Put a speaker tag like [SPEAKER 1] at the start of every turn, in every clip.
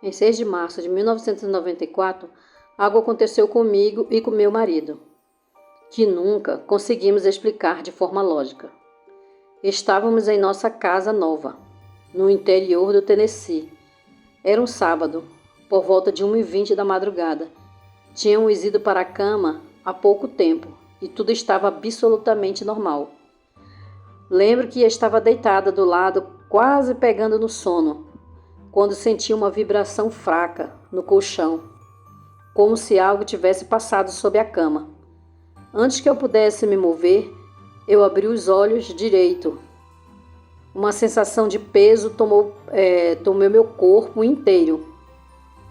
[SPEAKER 1] Em 6 de março de 1994, algo aconteceu comigo e com meu marido, que nunca conseguimos explicar de forma lógica. Estávamos em nossa casa nova, no interior do Tennessee. Era um sábado, por volta de 1h20 da madrugada. Tínhamos ido para a cama há pouco tempo e tudo estava absolutamente normal. Lembro que estava deitada do lado, quase pegando no sono, quando senti uma vibração fraca no colchão, como se algo tivesse passado sob a cama. Antes que eu pudesse me mover, eu abri os olhos direito. Uma sensação de peso tomou meu corpo inteiro.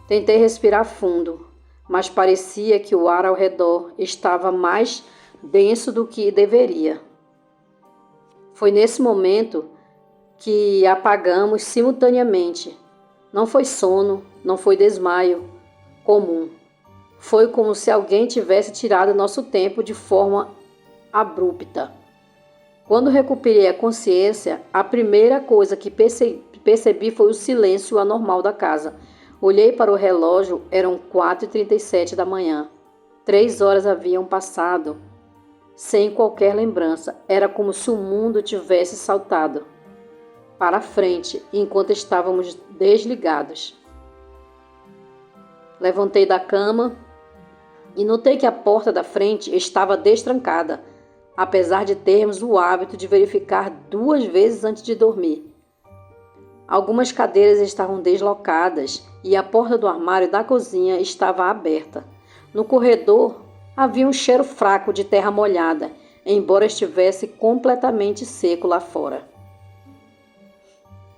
[SPEAKER 1] Tentei respirar fundo, mas parecia que o ar ao redor estava mais denso do que deveria. Foi nesse momento que apagamos simultaneamente. Não foi sono, não foi desmaio comum. Foi como se alguém tivesse tirado nosso tempo de forma abrupta. Quando recuperei a consciência, a primeira coisa que percebi foi o silêncio anormal da casa. Olhei para o relógio, eram 4h37 da manhã. 3 horas haviam passado, sem qualquer lembrança. Era como se o mundo tivesse saltado para a frente enquanto estávamos desligados. Levantei da cama e notei que a porta da frente estava destrancada, apesar de termos o hábito de verificar 2 vezes antes de dormir. Algumas cadeiras estavam deslocadas e a porta do armário da cozinha estava aberta. No corredor havia um cheiro fraco de terra molhada, embora estivesse completamente seco lá fora.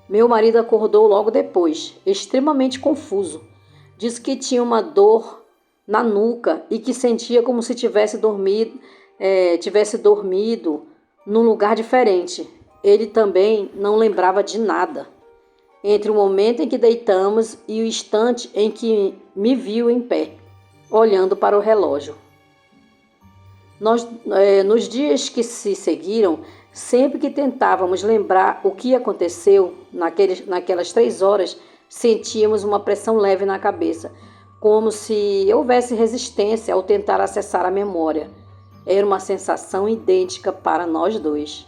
[SPEAKER 1] Meu marido acordou logo depois, extremamente confuso. Disse que tinha uma dor na nuca e que sentia como se tivesse dormido num lugar diferente. Ele também não lembrava de nada. Entre o momento em que deitamos e o instante em que me viu em pé, olhando para o relógio. Nos dias que se seguiram, sempre que tentávamos lembrar o que aconteceu naquelas 3 horas, sentíamos uma pressão leve na cabeça, como se houvesse resistência ao tentar acessar a memória. Era uma sensação idêntica para nós dois.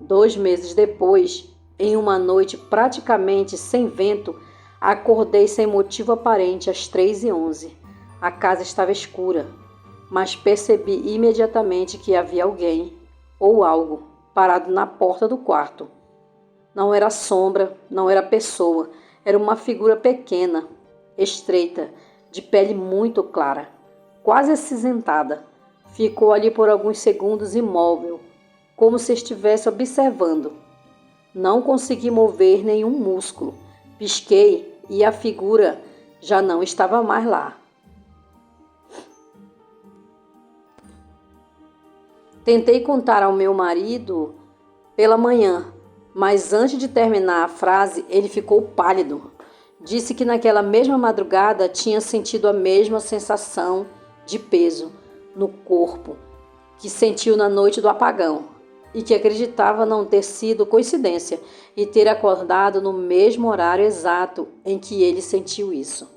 [SPEAKER 1] 2 meses depois, em uma noite praticamente sem vento, acordei sem motivo aparente às 3h11. A casa estava escura, mas percebi imediatamente que havia alguém ou algo parado na porta do quarto. Não era sombra, não era pessoa, era uma figura pequena, estreita, de pele muito clara, quase acinzentada. Ficou ali por alguns segundos imóvel, como se estivesse observando. Não consegui mover nenhum músculo. Pisquei e a figura já não estava mais lá. Tentei contar ao meu marido pela manhã, mas antes de terminar a frase, ele ficou pálido. Disse que naquela mesma madrugada tinha sentido a mesma sensação de peso no corpo que sentiu na noite do apagão e que acreditava não ter sido coincidência e ter acordado no mesmo horário exato em que ele sentiu isso.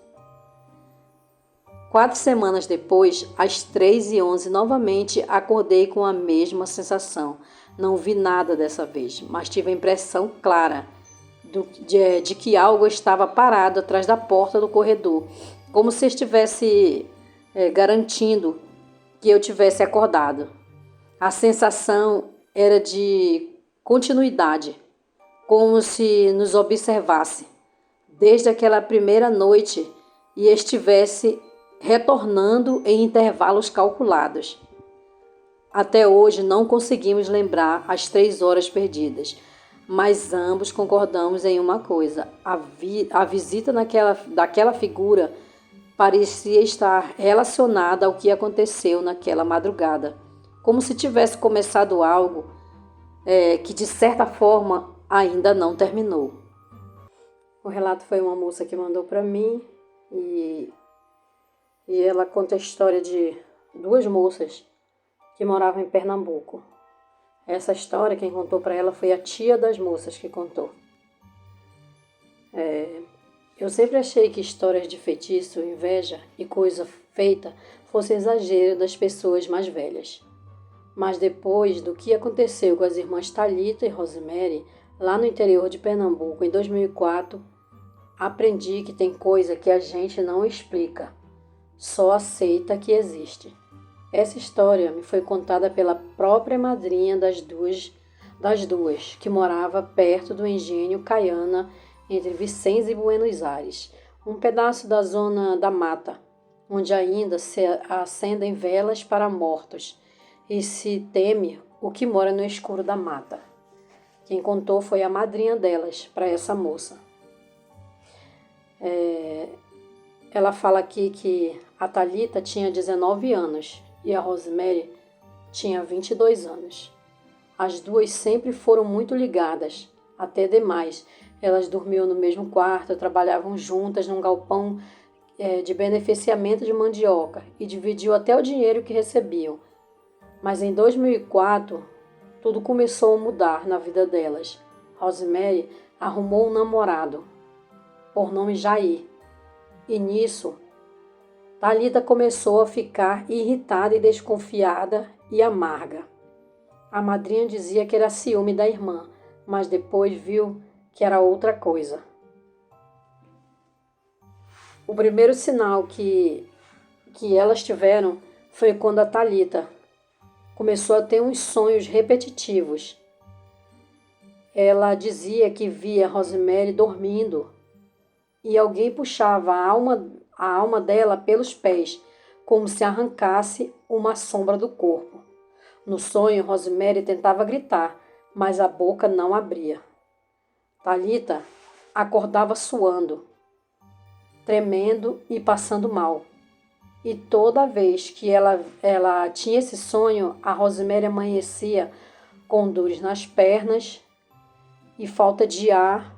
[SPEAKER 1] 4 semanas depois, às 3h11, novamente acordei com a mesma sensação. Não vi nada dessa vez, mas tive a impressão clara de que algo estava parado atrás da porta do corredor, como se estivesse garantindo que eu tivesse acordado. A sensação era de continuidade, como se nos observasse desde aquela primeira noite e estivesse retornando em intervalos calculados. Até hoje não conseguimos lembrar as 3 horas perdidas, mas ambos concordamos em uma coisa: a visita daquela figura parecia estar relacionada ao que aconteceu naquela madrugada, como se tivesse começado algo que de certa forma ainda não terminou. O relato foi uma moça que mandou para mim e ela conta a história de 2 moças que moravam em Pernambuco. Essa história, quem contou para ela foi a tia das moças que contou. Eu sempre achei que histórias de feitiço, inveja e coisa feita fosse exagero das pessoas mais velhas. Mas depois do que aconteceu com as irmãs Thalita e Rosemary, lá no interior de Pernambuco, em 2004, aprendi que tem coisa que a gente não explica, só aceita que existe. Essa história me foi contada pela própria madrinha das duas, que morava perto do engenho Caiana, entre Vicens e Buenos Aires, um pedaço da zona da mata, onde ainda se acendem velas para mortos e se teme o que mora no escuro da mata. Quem contou foi a madrinha delas, para essa moça. Ela fala aqui que a Thalita tinha 19 anos e a Rosemary tinha 22 anos. As duas sempre foram muito ligadas, até demais. Elas dormiam no mesmo quarto, trabalhavam juntas num galpão de beneficiamento de mandioca e dividiam até o dinheiro que recebiam. Mas em 2004, tudo começou a mudar na vida delas. Rosemary arrumou um namorado, por nome Jair. E nisso, Thalita começou a ficar irritada e desconfiada e amarga. A madrinha dizia que era ciúme da irmã, mas depois viu que era outra coisa. O primeiro sinal que elas tiveram foi quando a Thalita começou a ter uns sonhos repetitivos. Ela dizia que via Rosemary dormindo e alguém puxava a alma dela pelos pés, como se arrancasse uma sombra do corpo. No sonho, Rosemary tentava gritar, mas a boca não abria. Thalita acordava suando, tremendo e passando mal. E toda vez que ela tinha esse sonho, a Rosemary amanhecia com dores nas pernas e falta de ar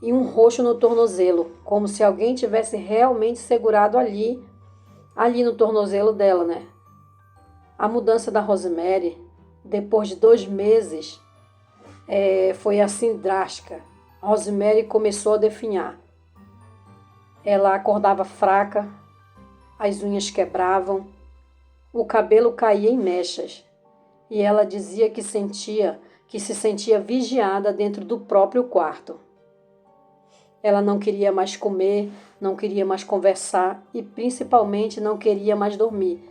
[SPEAKER 1] e um roxo no tornozelo, como se alguém tivesse realmente segurado ali no tornozelo dela, né? A mudança da Rosemary, depois de 2 meses, foi assim drástica. A Rosemary começou a definhar. Ela acordava fraca, as unhas quebravam, o cabelo caía em mechas e ela dizia que se sentia vigiada dentro do próprio quarto. Ela não queria mais comer, não queria mais conversar e principalmente não queria mais dormir.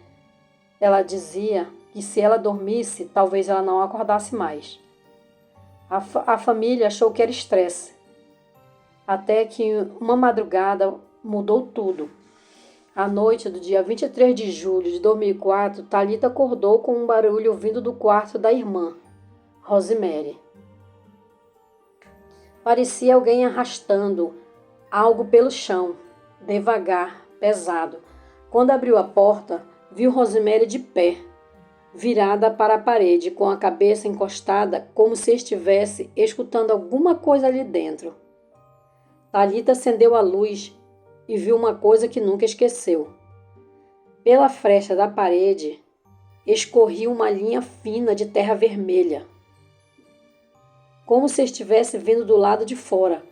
[SPEAKER 1] Ela dizia que se ela dormisse, talvez ela não acordasse mais. A família achou que era estresse, até que uma madrugada mudou tudo. À noite do dia 23 de julho de 2004, Thalita acordou com um barulho vindo do quarto da irmã, Rosemary. Parecia alguém arrastando algo pelo chão, devagar, pesado. Quando abriu a porta, viu Rosemary de pé, virada para a parede, com a cabeça encostada, como se estivesse escutando alguma coisa ali dentro. Thalita acendeu a luz e viu uma coisa que nunca esqueceu. Pela fresta da parede, escorria uma linha fina de terra vermelha, como se estivesse vindo do lado de fora,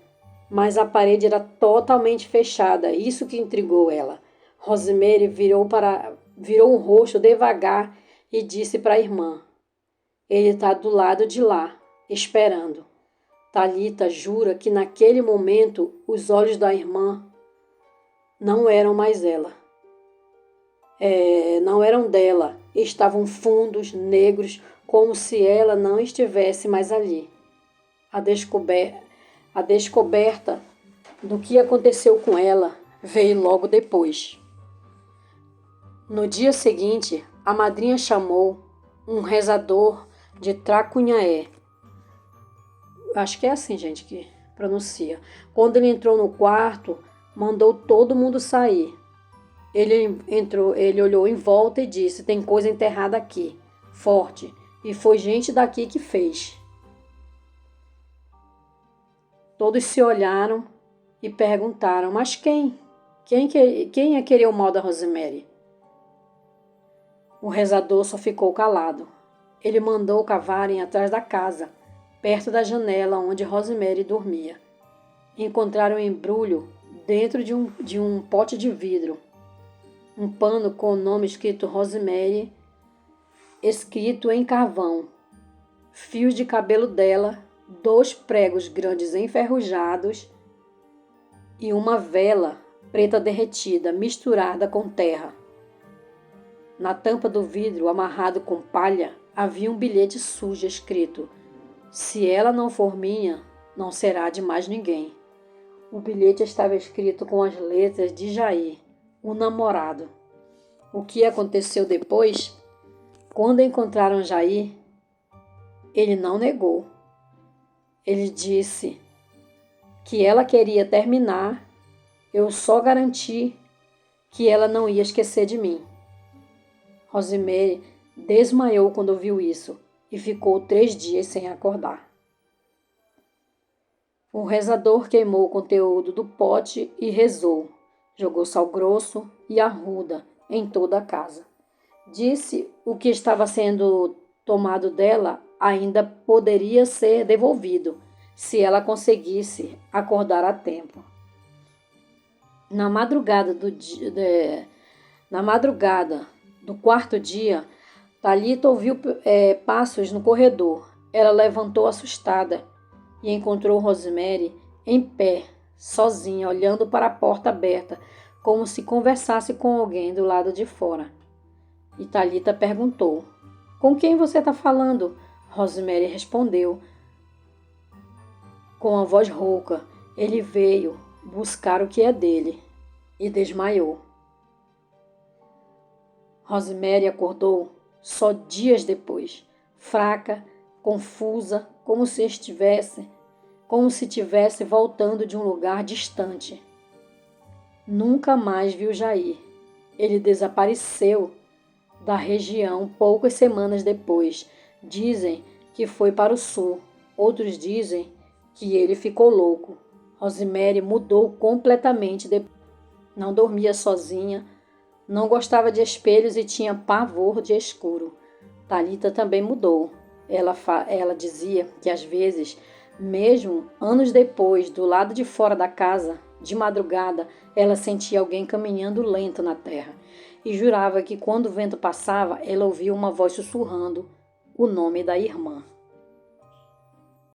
[SPEAKER 1] mas a parede era totalmente fechada, isso que intrigou ela. Rosemary virou o rosto devagar e disse para a irmã: "Ele está do lado de lá, esperando." Thalita jura que naquele momento os olhos da irmã não eram mais ela. Não eram dela, estavam fundos, negros, como se ela não estivesse mais ali. A descoberta do que aconteceu com ela veio logo depois. No dia seguinte, a madrinha chamou um rezador de Tracunhaé. Acho que é assim, gente, que pronuncia. Quando ele entrou no quarto, mandou todo mundo sair. Ele olhou em volta e disse: "Tem coisa enterrada aqui, forte, e foi gente daqui que fez." Todos se olharam e perguntaram: "Mas quem? Quem ia querer o mal da Rosemary?" O rezador só ficou calado. Ele mandou cavarem atrás da casa, perto da janela onde Rosemary dormia. encontraram um embrulho dentro de um pote de vidro, um pano com o nome escrito Rosemary, escrito em carvão, fios de cabelo dela, 2 pregos grandes enferrujados e uma vela preta derretida, misturada com terra. Na tampa do vidro, amarrado com palha, havia um bilhete sujo escrito: "Se ela não for minha, não será de mais ninguém." O bilhete estava escrito com as letras de Jair, o namorado. O que aconteceu depois? Quando encontraram Jair, ele não negou. Ele disse que ela queria terminar, eu só garanti que ela não ia esquecer de mim. Rosemary desmaiou quando ouviu isso e ficou 3 dias sem acordar. O rezador queimou o conteúdo do pote e rezou. Jogou sal grosso e arruda em toda a casa. Disse o que estava sendo tomado dela ainda poderia ser devolvido, se ela conseguisse acordar a tempo. Na madrugada do 4º dia, Thalita ouviu passos no corredor. Ela levantou assustada e encontrou Rosemary em pé, sozinha, olhando para a porta aberta, como se conversasse com alguém do lado de fora. E Thalita perguntou: "Com quem você está falando?" Rosemary respondeu com a voz rouca: "Ele veio buscar o que é dele." E desmaiou. Rosemary acordou só dias depois, fraca, confusa, como se tivesse voltando de um lugar distante. Nunca mais viu Jair. Ele desapareceu da região poucas semanas depois. Dizem que foi para o sul. Outros dizem que ele ficou louco. Rosemary mudou completamente. Não dormia sozinha, não gostava de espelhos e tinha pavor de escuro. Thalita também mudou. Ela dizia que às vezes, mesmo anos depois, do lado de fora da casa, de madrugada, ela sentia alguém caminhando lento na terra e jurava que quando o vento passava, ela ouvia uma voz sussurrando o nome da irmã.